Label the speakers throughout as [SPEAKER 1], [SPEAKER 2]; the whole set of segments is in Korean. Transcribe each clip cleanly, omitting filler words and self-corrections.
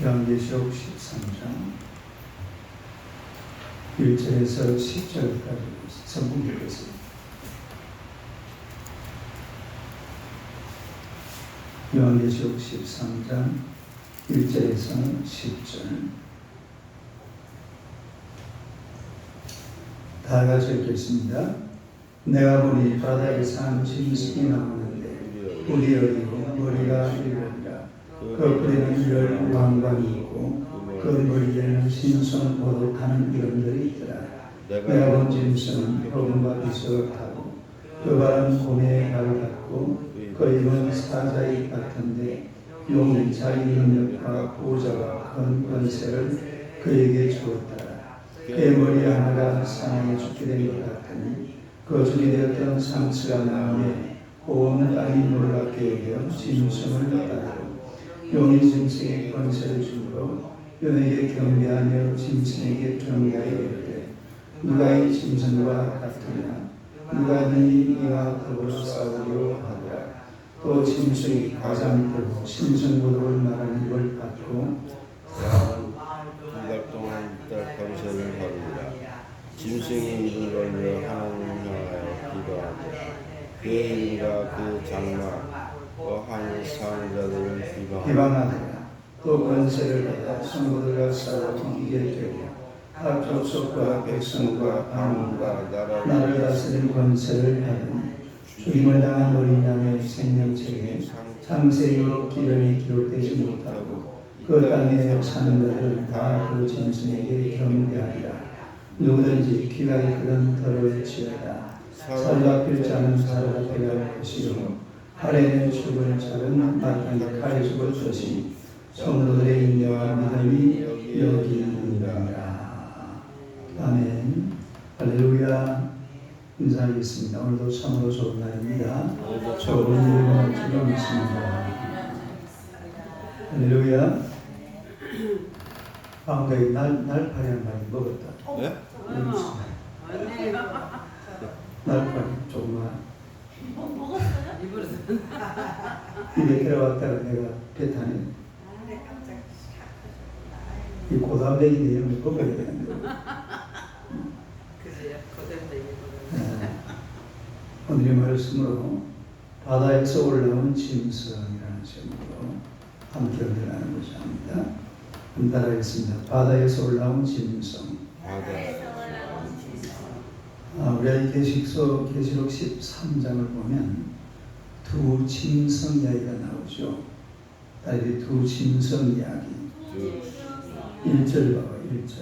[SPEAKER 1] 요한계시록 13장 1절에서 10절까지 성경 읽겠습니다. 요한계시록 13장 1절에서 10절 다 같이 읽겠습니다. 내가 보니 바다에 산 짐승이 나오는데 뿔이 여리고 머리가 일곱이라. 그 뿔에는 열 왕관이 있고 그 머리에는 신선 보독하는 이름들이 있더라. 내가 본 짐승은 붉은과 빛을 타고 그 발은 곰의 발을 같고 그 입은 사자의 같은데 용이 자기 능력과 보좌와 큰 권세를 그에게 주었더라. 그의 머리 하나가 사망에 죽게 된 것 같으니 그 죽게 되었던 상처가 나오에 온 땅이 놀랍게 여겨 짐승을 따르고 용이 짐승에게 권세를 주므로 용에게 경배하며 짐승에게 경배하여 이르되 누가 이 짐승과 같으냐 누가 너희 이와 더불어 싸우려 하더라. 또 짐승이 가장 들고 신성보도를 말하는 입을 받고
[SPEAKER 2] 두 달 동안 이딸 권세를 받으리라. 짐승이 이른 걸로 하나님을 향하여 기도하되 그의 이름과 그 장막 또 항상 자들을
[SPEAKER 1] 비방하더라. 또 권세를 받아 성도들과 싸워 이기게 되고 각 족속과 백성과 방언과 나라를 다스린 권세를 받으니 죽임을 당한 어린 양의 생명책에 창세기 기름이 기록되지 못하고 그 땅에 사는 자들은 다 그 짐승에게 경배하리라. 누구든지 귀가 있거든 들을 지어다. 사로잡힐 자는 사로잡혀야 할 것이요 칼에는 죽을 자는 마땅히 칼에 죽을 것이 성도들의 인내와 믿음이 여기 있느니라. 아멘. 할렐루야. 인사하겠습니다. 오늘도 참으로 좋은 날입니다. 좋은 일만 지금 있습니다. 할렐루야. 방금 날파리 많이 먹었다.
[SPEAKER 2] 네?
[SPEAKER 1] 날파리 조금만
[SPEAKER 3] 먹었어요?
[SPEAKER 1] 입에 들어갔다가 내가 배타니 이 고담대기 이런 거 먹어야 되는데.
[SPEAKER 3] 그지? 고담대기.
[SPEAKER 1] 오늘의 말씀으로 바다에서 올라온 짐승이라는 제목으로 함께 연결하는 것이 합니다. 따라하겠습니다. 바다에서 올라온 짐승. 우리가 계시록 13장을 보면 두 짐승 이야기가 나오죠. 다시 두 짐승 이야기. 1절 봐봐. 1절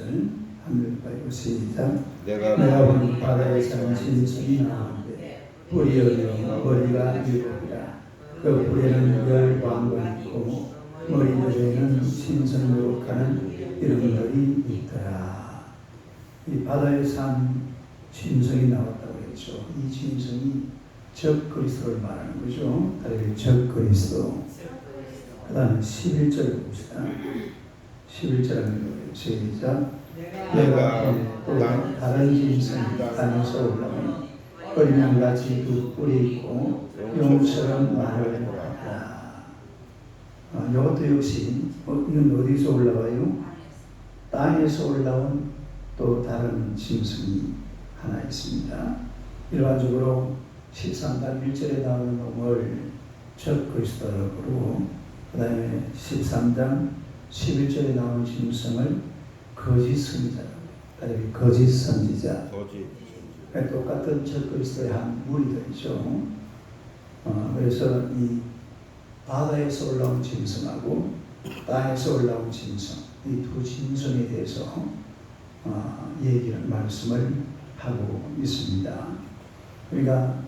[SPEAKER 1] 한번 봐요. 시작. 내가 본 바다에 사는 짐승이 나오는데 뿔이 여리고 머리가 일곱이라. 그 뿔에는 열 왕관이 있고 머리에는 신선으로 가는 이름들이 있더라. 이 바다에 산 짐승이 나왔다고 했죠. 이 짐승이 적 그리스도를 말하는 거죠. 다른 적 그리스도. 그 다음에 11절 봅시다. 11절 하면 시작. 내가 또 다른 짐승이 땅에서 올라오니 어린양같이 두 뿔이 있고 용처럼 말을 하더라. 이것도 역시 이건 어디서 올라와요? 땅에서 올라온 또 다른 짐승이 하나 있습니다. 일반적으로 13장 1절에 나오는 놈을 적 그리스도라고 부르고 그 다음에 13장 11절에 나오는 짐승을 거짓 선지자라고 해요. 거짓 선지자. 똑같은 적 그리스도의 한 무리들이죠. 그래서 이 바다에서 올라온 짐승하고 땅에서 올라온 짐승 이 두 짐승에 대해서 말씀을 하고 있습니다. 그러니까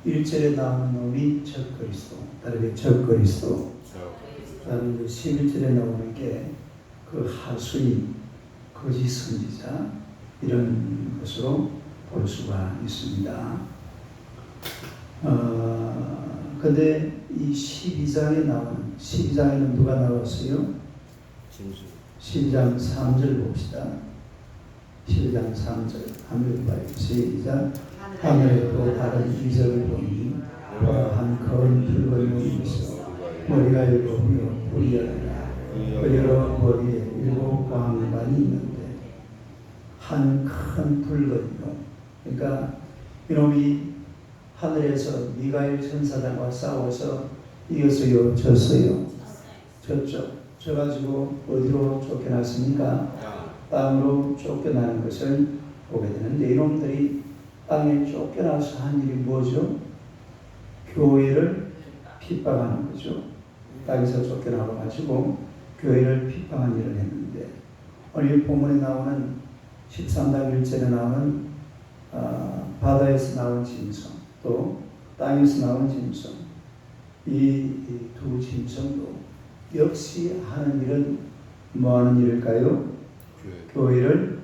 [SPEAKER 1] 1절에 나오는 놈이 적 그리스도, 다르게 적 그리스도. 그다음에 11절에 나오는 게 그 하수인, 거짓 선지자 이런 것으로 볼 수가 있습니다. 근데 이 12장에는 누가 나왔어요? 12장 3절 봅시다. 12장 3절 하늘 봐요. 시작. 하늘에 또 다른 이적을 보니 한 큰 붉은 용이 있어 머리가 일곱이요 뿔이 열이라. 그 여러 머리에 일곱 왕관이 있는데 한 큰 붉은요. 그러니까 이놈이 하늘에서 미가엘 천사장과 싸워서 이겼어요, 졌어요? 졌죠. 져가지고 어디로 쫓겨났습니까? 땅으로 쫓겨나는 것을 보게 되는데 이놈들이 땅에 쫓겨나서 한 일이 뭐죠? 교회를 핍박하는 거죠. 땅에서 쫓겨나고 가지고 교회를 핍박한 일을 했는데 오늘 본문에 나오는 13장 1절에 나오는 바다에서 나온 짐승 또 땅에서 나온 짐승 이 두 짐승도 역시 하는 일은 뭐 하는 일일까요? 교회를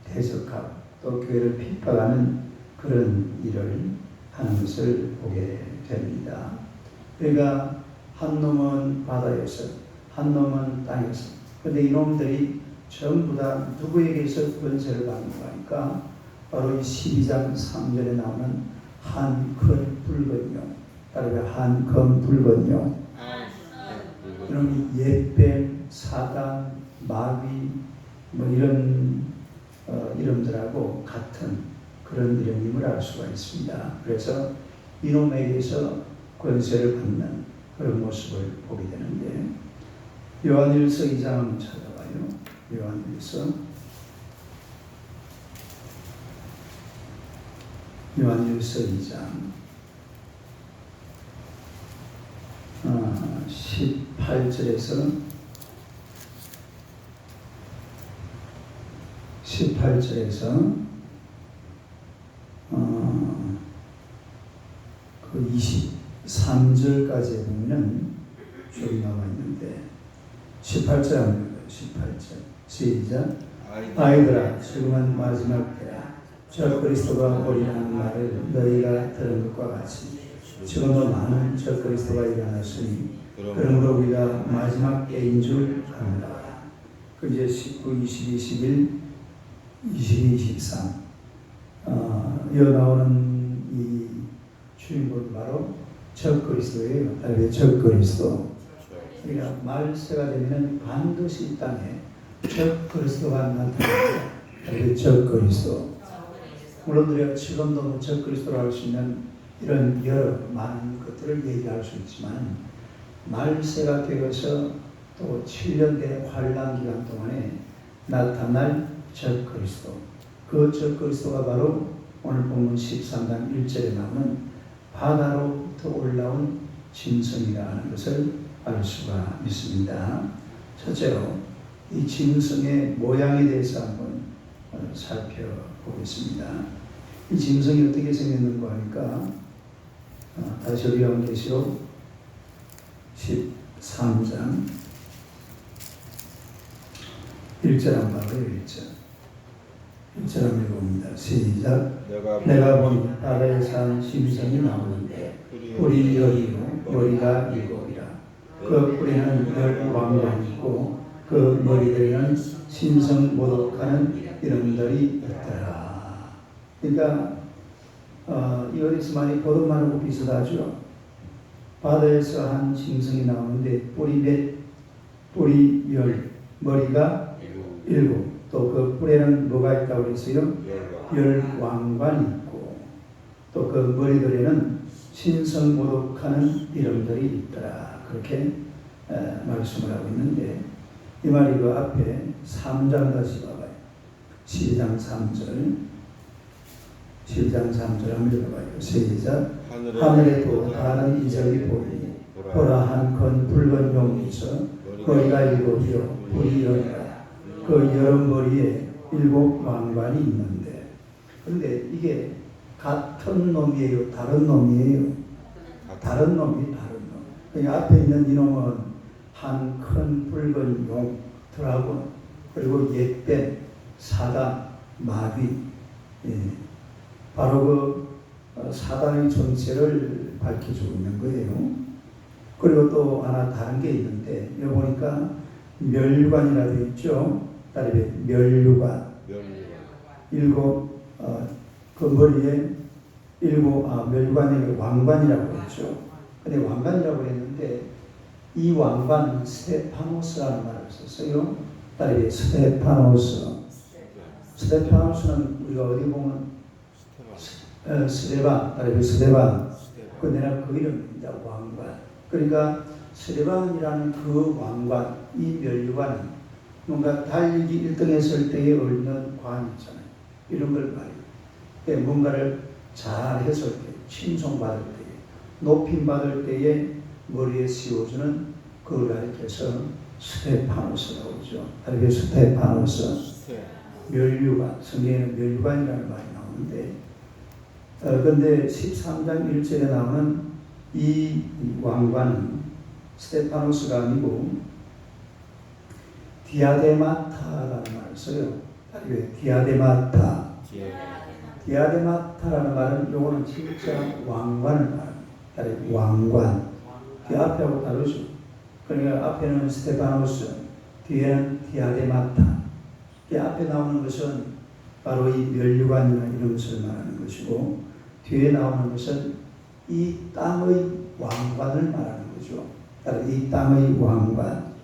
[SPEAKER 1] 대적하고 또 교회를 핍박하는 그런 일을 하는 것을 보게 됩니다. 그러니까 한 놈은 바다에서 한 놈은 땅에서 그런데 이놈들이 전부 다 누구에게서 권세를 받는 거니까 바로 이 12장 3절에 나오는 한 큰 붉은 용 따르면 한 큰 붉은 용 이놈이 옛뱀, 사단, 마귀 뭐 이런 이름들하고 같은 그런 이름임을 알 수가 있습니다. 그래서 이놈에게서 권세를 받는 그런 모습을 보게 되는데 요한일서 2장 한번 찾아봐요. 요한일서 2장 18절에서 그 23절까지 보면 쭉 나와 있는데 18절 합니다. 18절 시작. 아이들아 지금은 마지막 때라. 저 그리스도가 오리라는 말을 너희가 들은 것과 같이 지금도 많은 저 그리스도가 일어났으니 그러므로 우리가 마지막 때인 줄 압니다. 그 이제 19, 20, 21, 22, 23 이어 나오는 이 주인공은 바로 저 그리스도예요. 다른 저 그리스도. 그러니까 말세가 되면 반드시 이 땅에 저 그리스도가 나타납니다. 다른 저 그리스도. 물론 우리가 지금도 저 그리스도로 할 수 있는 이런 여러 많은 것들을 얘기할 수 있지만 말세가 되어서 또 7년 된 환란 기간 동안에 나타날 저 그리스도. 그 저 그리스도가 바로 오늘 본문 13장 1절에 나오는 바다로부터 올라온 짐승이라는 것을 알 수가 있습니다. 첫째로 이 짐승의 모양에 대해서 한번 살펴보겠습니다. 이 짐승이 어떻게 생겼는가 하니까 다시 요한계시록 13장 1절 한번 봐요. 1절 한번 읽어봅니다. 시작. 내가 보니 바다에 산 짐승이 나오는데 뿔이 열이요 머리가 일곱이라. 그 뿔에는 열 왕관이 있고 그 머리들에는 신성 모독하는 이름들이 있더라. 그러니까 이것에서 많이 보던 말하고 비슷하죠. 바다에서 한 짐승이 나오는데 뿔이 열, 머리가 일곱. 또 그 뿔에는 뭐가 있다고 그랬어요? 열 왕관이 있고 또 그 머리들에는 신성 모독하는 이름들이 있더라. 그렇게 말씀을 하고 있는데 이 말이 그 앞에 3장 다시 봐봐요. 12장 3절 12장 3절 한번 읽어봐요. 시작. 하늘에도 다른 이적이 보이니 보라 한 큰 붉은 용이 있어 머리가 일곱이요 뿔이 열이라. 그 여러 머리에 일곱 왕관이 있는데 그런데 이게 같은 놈이에요? 다른 놈이에요? 다른 놈이 다른 놈. 그러니까 앞에 있는 이놈은 한 큰 붉은 용 드라곤 그리고 옛뱀 사단 마귀 바로 그 사단의 정체를 밝혀주고 있는 거예요. 그리고 또 하나 다른 게 있는데 여기 보니까 멸관이라 되어 있죠. 다르게 멸류관 일곱 그 머리에 일곱 멸관이 왕관이라고 했죠. 근데 왕관이라고 했는데 이 왕관은 스테파노스라는 말을 썼어요. 따르게 스테파노스. 스테파노스는 우리가 어디 보면 스데반, 따르게 스데반. 그 내가 그 이름입니다. 왕관. 그러니까 스데반이라는 그 왕관, 이 멸류관은 뭔가 달리기 1등 했을 때에 얻는 관 있잖아요. 이런 걸 말해요. 뭔가를 잘 했을 때, 칭송받을 때에, 높임받을 때에 머리에 씌워주는 그걸 가리켜서 스테파노스라고 그러죠. 따르게 스테파노스. 멸류관, 성경에는 멸류관이라는 말이 나오는데, 그런데 13장 1절에 나오는 이 왕관은 스테파노스가 아니고 디아데마타라는 말을 써요. 디아데마타. 디아데마타라는 말은 요거는 진짜 왕관을 말합니다. 왕관. 그 앞에하고 다르죠. 그러니까 앞에는 스테파노스, 뒤에는 디아데마타. 그 앞에 나오는 것은 바로 이 멸류관이나 이런 것을 말하는 것이고, 뒤에 나오는 것은 이 땅의 왕관을 말하는 거죠. 이 땅의 왕관.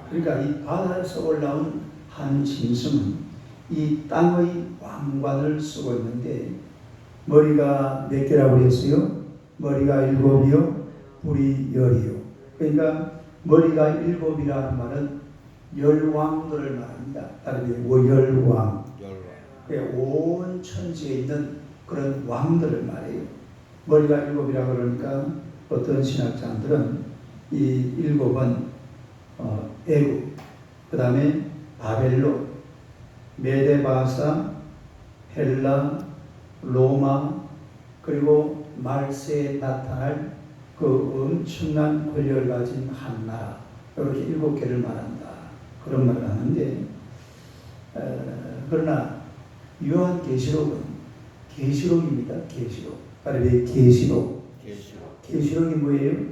[SPEAKER 1] 그러니까 이 바다에서 올라온 한 짐승은 이 땅의 왕관을 쓰고 있는데, 머리가 몇 개라고 했어요? 머리가 7이요, 뿔이 10이요. 그러니까 머리가 7이라는 말은 열왕들을 말합니다. 다르게 월왕. 온 천지에 있는 그런 왕들을 말해요. 머리가 7이라고 그러니까 어떤 신학자들은 이 7은 애국, 그 다음에 바벨론, 메데바사, 헬라, 로마, 그리고 말세에 나타날 그 엄청난 권력을 가진 한 나라, 이렇게 7개를 말한다. 그런 말을 하는데, 그러나 요한계시록은 계시록입니다. 계시록. 바로 왜 계시록? 계시록이 뭐예요?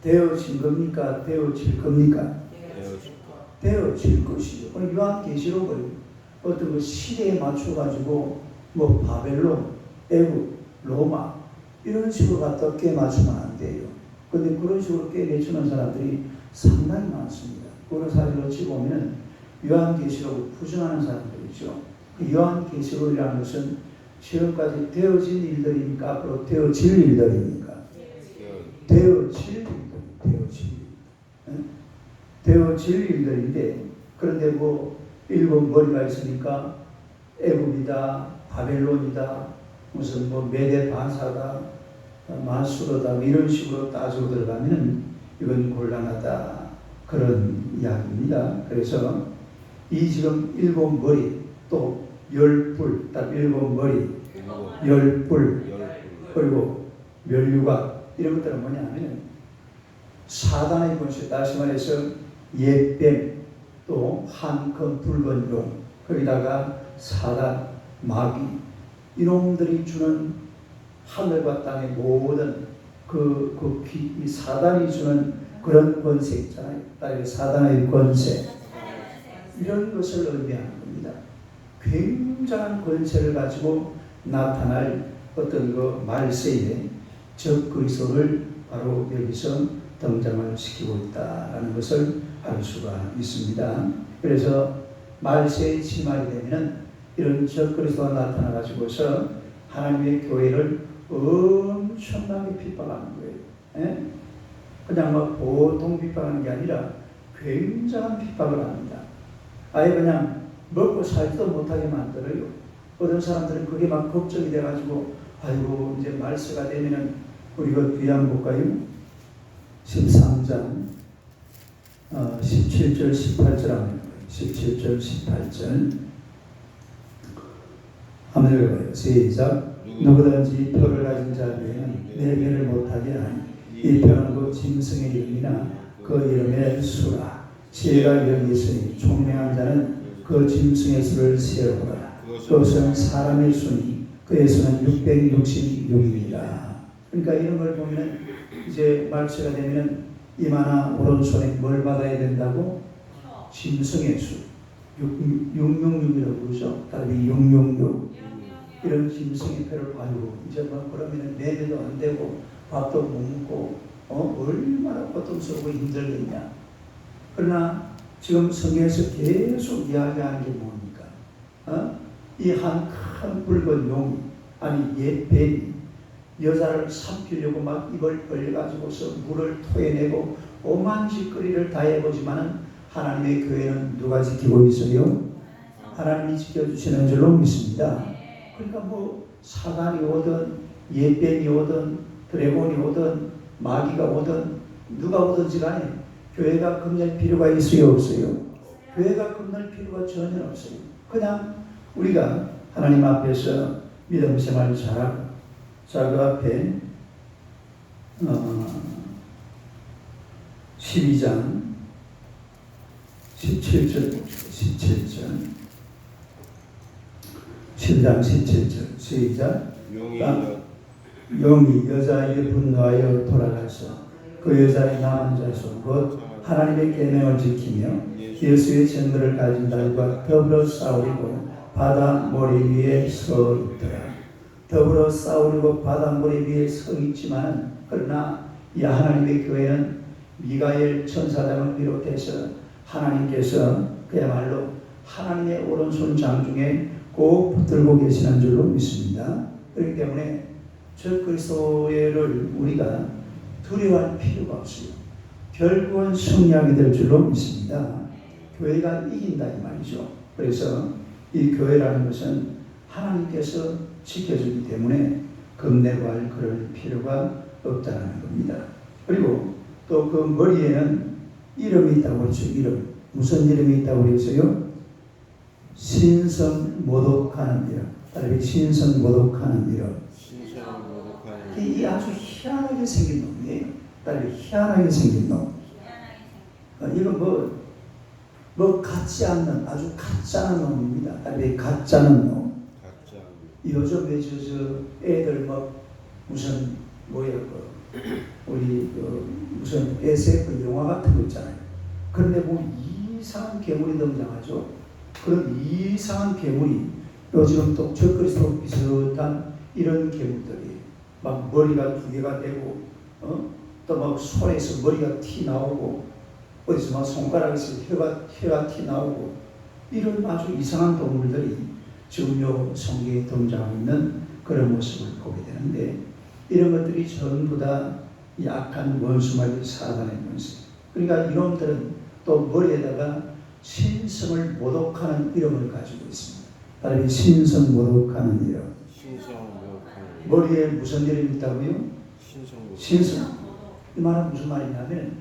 [SPEAKER 1] 되어진 겁니까? 되어질 겁니까? 되어질 것이죠. 요한계시록을 어떤 그 시대에 맞춰가지고 뭐 바벨론, 애국, 로마 이런 식으로 갖다 꽤 맞추면 안 돼요. 그런데 그런 식으로 꽤 맞추는 사람들이 상당히 많습니다. 그런 사실을 어찌 보면 요한계시록을 부정하는 사람들이죠. 그 요한계시록이라는 것은 지금까지 되어진 일들입니까? 앞으로 되어질 일들입니까? 되어질 일들. 되어질 일들인데, 그런데 뭐 일곱 머리가 있으니까 애굽이다, 바벨론이다, 무슨 뭐 메데 반사다, 마수르다, 이런 식으로 따지고 들어가면 이건 곤란하다, 그런 이야기입니다. 그래서 이 지금 7머리, 또 10뿔, 딱 7머리, 10뿔, 그리고 멸류관, 이런 것들은 뭐냐면 사단의 권세, 다시 말해서 옛뱀, 또 한큰 붉은 용, 거기다가 사단, 마귀, 이놈들이 주는 하늘과 땅의 모든 이 사단이 주는 그런 권세 있잖아요. 따라서 사단의 권세, 이런 것을 의미하는 겁니다. 굉장한 권세를 가지고 나타날 어떤 그 말세에 적 그리스도를 바로 여기서 등장을 시키고 있다라는 것을 알 수가 있습니다. 그래서 말세의 지말이 되면 이런 적 그리스도가 나타나 가지고서 하나님의 교회를 엄청나게 핍박하는 거예요. 예? 그냥 막 보통 핍박하는 게 아니라 굉장한 핍박을 합니다. 아예 그냥 먹고 살지도 못하게 만들어요. 어떤 사람들은 그게 막 걱정이 돼가지고, 아이고 이제 말세가 되면은 우리가 뒤에 한번 볼까요? 13장 17절 18절 하면 17절 18절 한번 읽어봐요. 시작. 누구든지 표를 가진 자 외에는 내 배를 못하게 하니 이 표는 그 짐승의 이름이나 그 이름의 수라. 지혜가 여기 있으니 총명한 자는 그 짐승의 수를 세어보라. 그것은 사람의 수니 그의 수는 666이니라. 그러니까 이런 걸 보면 이제 말세가 되면 이마나 오른손에 뭘 받아야 된다고? 짐승의 수. 666이라고 그러죠. 다른 666. 이런 짐승의 표를 가지고 이제 뭐 그러면 매매도 안 되고 밥도 못 먹고 얼마나 고통스럽고 힘들겠냐. 그러나 지금 성경에서 계속 이야기하는 게 뭡니까? 이 한 큰 붉은 용이, 아니 옛 뱀이 여자를 삼키려고 막 입을 벌려가지고서 물을 토해내고 오만 짓거리를 다 해보지만은 하나님의 교회는 누가 지키고 있어요? 하나님이 지켜주시는 줄로 믿습니다. 그러니까 뭐 사단이 오든 옛뱀이 오든 드래곤이 오든 마귀가 오든 누가 오든지 간에 교회가 겁낼 필요가 있어요, 없어요? 교회가 겁낼 필요가 전혀 없어요. 그냥 우리가 하나님 앞에서 믿음 생활을 잘하고, 자, 그 앞에 12장 17절 12장 17절 시작. 용이 여자에게 분노하여 돌아가서 그 여자의 남은 자손 곧 하나님의 계명을 지키며 예수의 증거를 가진 자들과 더불어 싸우리고 바다 모래 위에 서 있더라. 더불어 싸우리고 바다 모래 위에 서 있지만, 그러나 이 하나님의 교회는 미가엘 천사장을 비롯해서 하나님께서 그야말로 하나님의 오른손 장중에 꼭 붙들고 계시는 줄로 믿습니다. 그렇기 때문에 저 그리스도를 우리가 두려워할 필요가 없어요. 결국은 승리하게 될 줄로 믿습니다. 교회가 이긴다 이 말이죠. 그래서 이 교회라는 것은 하나님께서 지켜주기 때문에 겁내고 할 그럴 필요가 없다는 겁니다. 그리고 또 그 머리에는 이름이 있다고 그랬죠. 이름. 무슨 이름이 있다고 그랬어요? 신성모독하는 이름. 따라서 신성모독하는 이름. 이 아주 희한하게 생긴 놈이에요. 따라서 희한하게 생긴 놈. 이건 뭐 같지 않는 아주 가짜는 놈입니다. 따라서 가짜는 놈. 요즘에 저 애들 뭐 무슨 우리 무슨 SF 영화 같은 거 있잖아요. 그런데 뭐 이상한 괴물이 등장하죠. 그런 이상한 괴물이 요즘 또 적그리스도 비슷한 이런 괴물들이 막 머리가 두 개가 되고 또 막 손에서 머리가 튀 나오고 어디서 막 손가락에서 혀가 튀 나오고 이런 아주 이상한 동물들이 지금 요 성경에 등장하고 있는 그런 모습을 보게 되는데, 이런 것들이 전부 다 약한 원수마귀 사단의 원수. 그러니까 이놈들은 또 머리에다가 신성을 모독하는 이름을 가지고 있습니다. 따라서 신성 모독하는 이름. 머리에 무슨 이름이 있다고요? 신성. 이 말은 무슨 말이냐면,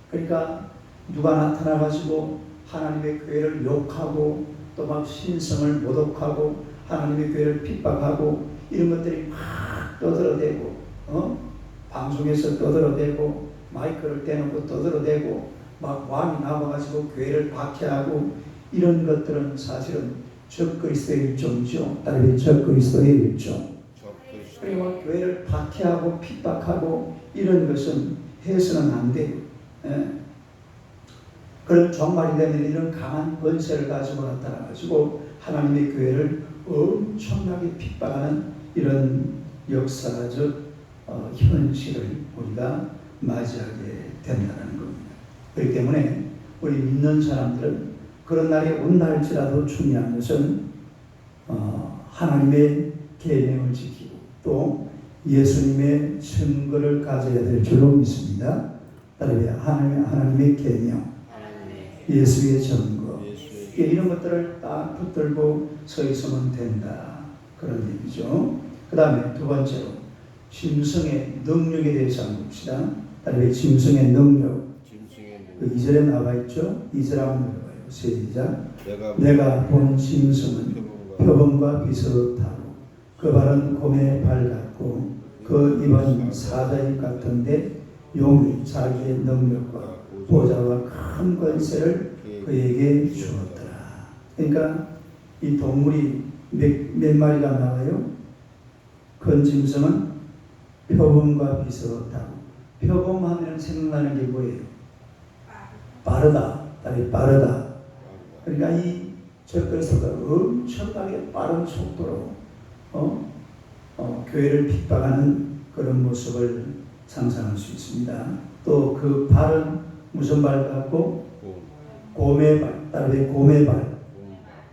[SPEAKER 1] 그러니까 누가 나타나가지고 하나님의 교회를 욕하고 또 막 신성을 모독하고 하나님의 교회를 핍박하고 이런 것들이 막 떠들어대고 방송에서 떠들어대고 마이크를 떼놓고 떠들어대고 막 왕이 나와가지고 교회를 박해하고 이런 것들은 사실은 적그리스도의 일종이죠. 따라서 적그리스도의 일종. 그리고 교회를 박해하고 핍박하고 이런 것은 해서는 안 돼요. 그런 종말이 되면 이런 강한 권세를 가지고 나타나가지고 하나님의 교회를 엄청나게 핍박하는 이런 역사적 현실을 우리가 맞이하게 된다는 겁니다. 그렇기 때문에 우리 믿는 사람들은 그런 날이 온다 할지라도 중요한 것은 하나님의 계명을 지키고 또 예수님의 증거를 가져야 될 줄로 믿습니다. 따라서 하나님의 계명, 예수의 증거, 이런 것들을 딱 붙들고 서 있으면 된다, 그런 얘기죠. 그 다음에 두 번째로 짐승의 능력에 대해서 한번 봅시다. 따라서 짐승의 능력. 그 2절에 나와 있죠. 2절 한번 읽어봐요. 시작. 내가 본 짐승은 표범과 비슷하고 그 발은 곰의 발 같고 그 입은 사자입 같은데 용이 자기의 능력과 보좌와 큰 권세를 그에게 주었더라. 그러니까 이 동물이 몇 마리가 나와요? 큰 짐승은 표범과 비슷하고, 표범하면 생각나는 게 뭐예요? 빠르다. 빠르다. 그러니까 이 적그리스도가 엄청나게 빠른 속도로 교회를 핍박하는 그런 모습을 상상할 수 있습니다. 또 그 발은 무슨 발 같고? 곰의 발, 따르게 곰의 발.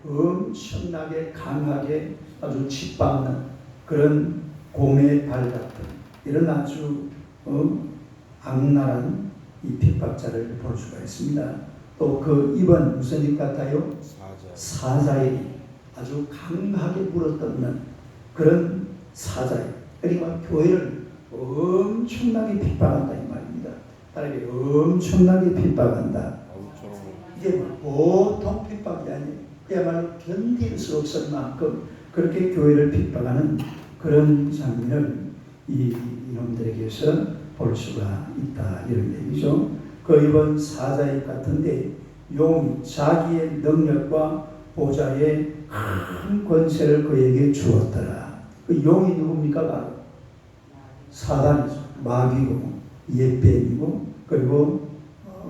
[SPEAKER 1] 엄청나게 강하게 아주 짓밟는 그런 곰의 발 같은 이런 아주 악랄한 이 핍박자를 볼 수가 있습니다. 또 그 입은 무슨 입 같아요? 사자의 입. 아주 강하게 물어뜯는 그런 사자의 입. 그러니까 교회를 엄청나게 핍박한다 이 말입니다. 다르게 엄청나게 핍박한다. 이게 보통 핍박이 아니에요. 그야말로 견딜 수 없을 만큼 그렇게 교회를 핍박하는 그런 장면을 이놈들에게서 볼 수가 있다 이런 얘기죠. 그 이번 사자입 같은데 용이 자기의 능력과 보좌의 큰 권세를 그에게 주었더라. 그 용이 누굽니까? 바로 사단이죠. 마귀고 옛뱀이고 그리고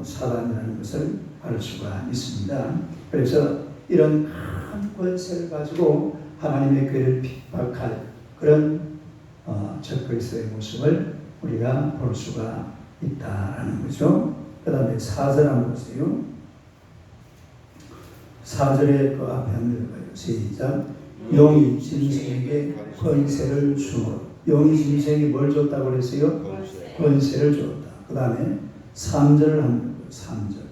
[SPEAKER 1] 사단이라는 것을 알 수가 있습니다. 그래서 이런 큰 권세를 가지고 하나님의 교회를 핍박할 그런 적그리스도의 모습을 우리가 볼 수가 있다라는 거죠. 그 다음에 4절 한번 보세요. 4절에 그 앞에 한번 읽어요. 시작. 용이 짐승에게 권세를 주어. 용이 짐승에게 뭘 줬다고 그랬어요? 권세를 줬다. 그 다음에 3절을 한번 읽어요.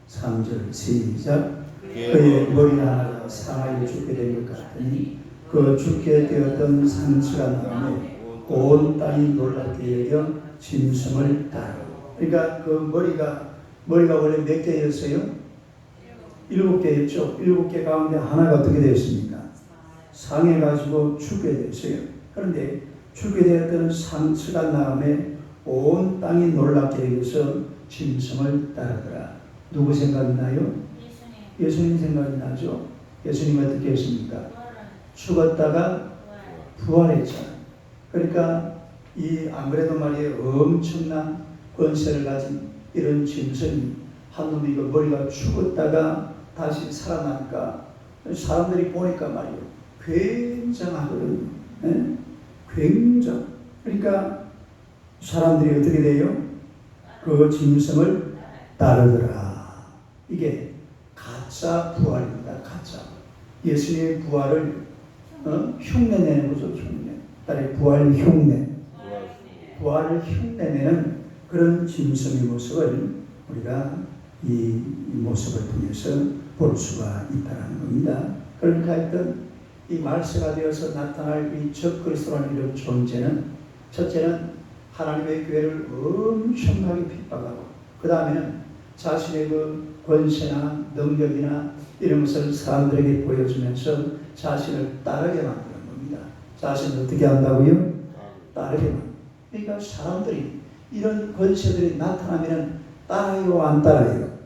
[SPEAKER 1] 3절 시작. 그의 머리 하나가 상하여 죽게 된 것 같으니 그 죽게 되었던 상처가 나오며 온 땅이 놀랍게 여겨 짐승을 따르고. 그러니까 그 머리가 원래 몇 개였어요? 7개였죠. 7개 가운데 하나가 어떻게 되었습니까? 상해가지고 죽게 됐어요. 그런데 죽게 되었던 상처가 나오며 온 땅이 놀랍게 여겨서 짐승을 따르더라. 누구 생각이 나요? 예수님 생각이 나죠. 예수님 어떻게 했습니까? 죽었다가 부활했잖아요. 그러니까 안 그래도 말이에요. 엄청난 권세를 가진 이런 짐승이 한 놈이 머리가 죽었다가 다시 살아나니까 사람들이 보니까 말이에요. 굉장하거든요. 네? 굉장. 그러니까 사람들이 어떻게 돼요? 그 짐승을 따르더라. 이게 가짜 부활입니다. 가짜. 예수님의 부활을 흉내내는 거죠. 흉내. 딸의 부활 흉내. 부활을 흉내내는 그런 짐승의 모습을 우리가 이 모습을 통해서 볼 수가 있다는 겁니다. 그러니까 하여튼 이 말세가 되어서 나타날 이 적그리스도라는 이런 존재는 첫째는 하나님의 교회를 엄청나게 핍박하고 그 다음에는 자신의 그 권세나 능력이나 이런 것을 사람들에게 보여주면서 자신을 따르게 만드는 겁니다. 자신을 어떻게 한다고요? 따르게 만든다. 그러니까 사람들이 이런 권세들이 나타나면 따라요, 안 따라요?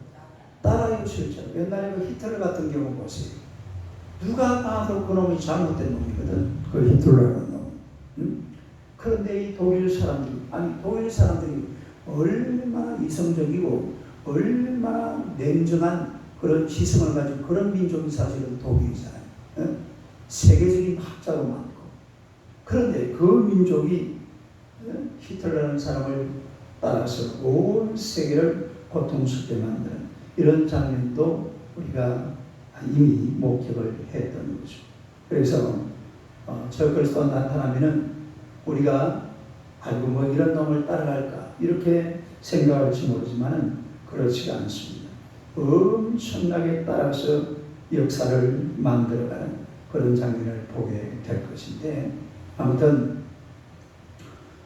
[SPEAKER 1] 따라요, 실제로. 옛날에 그 히틀러 같은 경우 보세요. 누가 봐도 그 놈이 잘못된 놈이거든. 그 히틀러라는 놈. 그런데 이 독일 사람들이 얼마나 이성적이고 얼마나 냉정한 그런 지성을 가진 그런 민족이 사실은 독일이잖아요. 세계적인 학자도 많고. 그런데 그 민족이 히틀러라는 사람을 따라서 온 세계를 고통스럽게 만드는 이런 장면도 우리가 이미 목격을 했던 거죠. 그래서 적그리스도가 나타나면은 우리가 아이고 뭐 이런 놈을 따라갈까 이렇게 생각할지 모르지만은 그렇지가 않습니다. 엄청나게 따라서 역사를 만들어가는 그런 장면을 보게 될 것인데 아무튼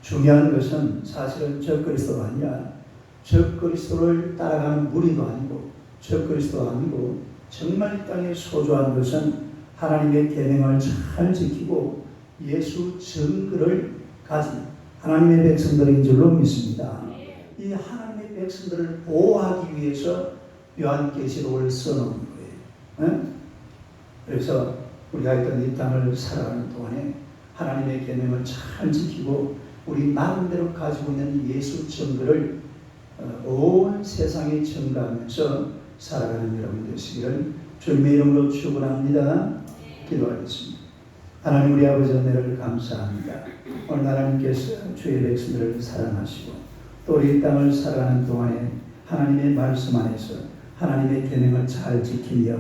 [SPEAKER 1] 중요한 것은 사실은 적그리스도가 아니라 적그리스도를 따라가는 무리도 아니고 적그리스도가 아니고 정말 이 땅에 소중한 것은 하나님의 계명을 잘 지키고 예수 증거를 가진 하나님의 백성들인 줄로 믿습니다. 이 하나님의 백성들을 보호하기 위해서 요한계시록을 써놓은 거예요. 그래서 우리가 있던 이 땅을 살아가는 동안에 하나님의 계명을 잘 지키고 우리 나름대로 가지고 있는 예수 증거를 온 세상에 증거하면서 살아가는 여러분 되시기를 주님의 이름으로 축원합니다. 기도하겠습니다. 하나님 우리 아버지 은혜를 감사합니다. 오늘 하나님께서 주의 백성들을 사랑하시고 또 우리 이 땅을 살아가는 동안에 하나님의 말씀 안에서 하나님의 계명을 잘 지키며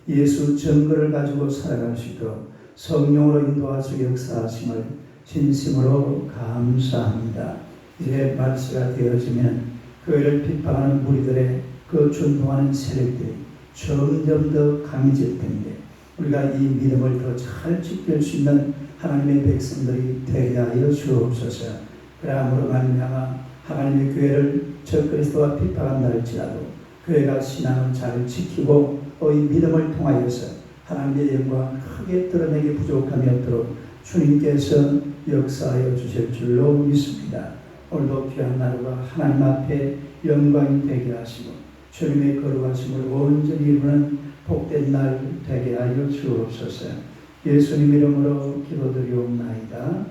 [SPEAKER 1] 예수 증거를 가지고 살아갈 수 있도록 성령으로 인도하시고 역사하심을 진심으로 감사합니다. 이제 말세가 되어지면 교회를 핍박하는 무리들의 그 준동하는 세력들이 점점 더 강해질 텐데 우리가 이 믿음을 더 잘 지킬 수 있는 하나님의 백성들이 되게 하여 주옵소서. 그러므로 말미암아 하나님의 교회를 저 그리스도가 핍박한다 할지라도 교회가 신앙을 잘 지키고 또 이 믿음을 통하여서 하나님의 영광을 크게 드러내기 부족함이 없도록 주님께서 역사하여 주실 줄로 믿습니다. 오늘도 귀한 날과 하나님 앞에 영광이 되게 하시고 주님의 거룩하심을 온전히 이루는 복된 날 되게 하여 주옵소서. 예수님 이름으로 기도드리옵나이다.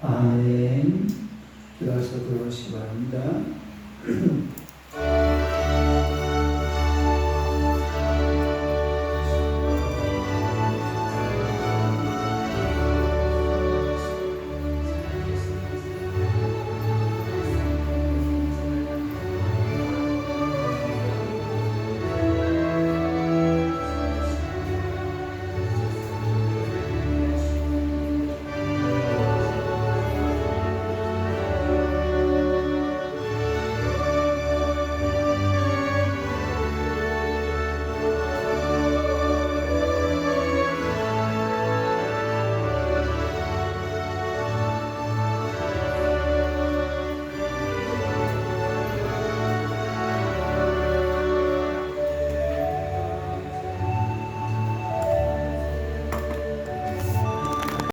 [SPEAKER 1] 아멘. 들어가서 들어오시기 바랍니다.